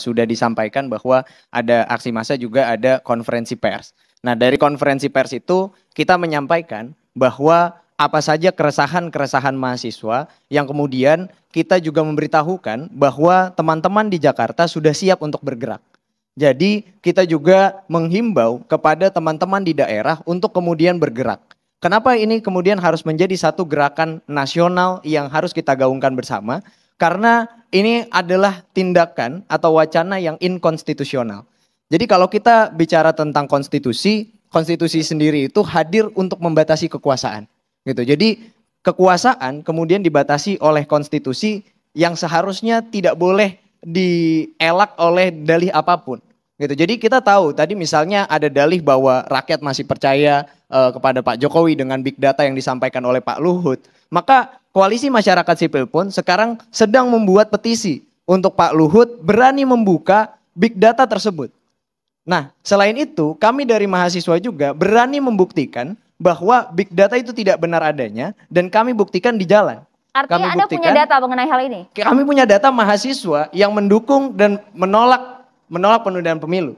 sudah disampaikan bahwa ada aksi massa juga ada konferensi pers. Nah, dari konferensi pers itu kita menyampaikan bahwa apa saja keresahan-keresahan mahasiswa yang kemudian kita juga memberitahukan bahwa teman-teman di Jakarta sudah siap untuk bergerak. Jadi kita juga menghimbau kepada teman-teman di daerah untuk kemudian bergerak. Kenapa ini kemudian harus menjadi satu gerakan nasional yang harus kita gaungkan bersama? Karena ini adalah tindakan atau wacana yang inkonstitusional. Jadi kalau kita bicara tentang konstitusi, konstitusi sendiri itu hadir untuk membatasi kekuasaan. Gitu. Jadi kekuasaan kemudian dibatasi oleh konstitusi yang seharusnya tidak boleh dielak oleh dalih apapun. Gitu. Jadi kita tahu tadi misalnya ada dalih bahwa rakyat masih percaya kepada Pak Jokowi dengan big data yang disampaikan oleh Pak Luhut. Maka koalisi masyarakat sipil pun sekarang sedang membuat petisi untuk Pak Luhut berani membuka big data tersebut. Nah, selain itu kami dari mahasiswa juga berani membuktikan bahwa big data itu tidak benar adanya dan kami buktikan di jalan. Artinya Anda punya data mengenai hal ini? Kami punya data mahasiswa yang mendukung dan menolak penundaan pemilu.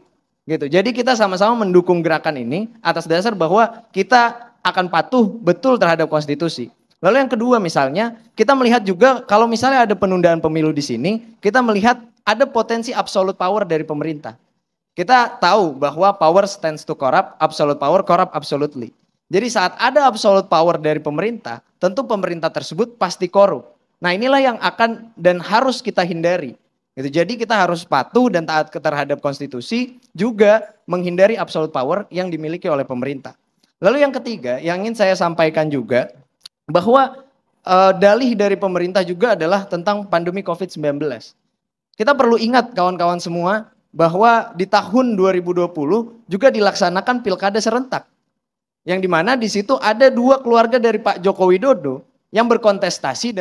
Gitu. Jadi kita sama-sama mendukung gerakan ini atas dasar bahwa kita akan patuh betul terhadap konstitusi. Lalu yang kedua misalnya, kita melihat juga kalau misalnya ada penundaan pemilu di sini, kita melihat ada potensi absolute power dari pemerintah. Kita tahu bahwa power stands to corrupt, absolute power corrupt absolutely. Jadi saat ada absolute power dari pemerintah, tentu pemerintah tersebut pasti korup. Nah inilah yang akan dan harus kita hindari. Jadi kita harus patuh dan taat terhadap konstitusi, juga menghindari absolute power yang dimiliki oleh pemerintah. Lalu yang ketiga, yang ingin saya sampaikan juga, bahwa dalih dari pemerintah juga adalah tentang pandemi COVID-19. Kita perlu ingat kawan-kawan semua, bahwa di tahun 2020 juga dilaksanakan pilkada serentak. Yang dimana di situ ada 2 keluarga dari Pak Joko Widodo yang berkontestasi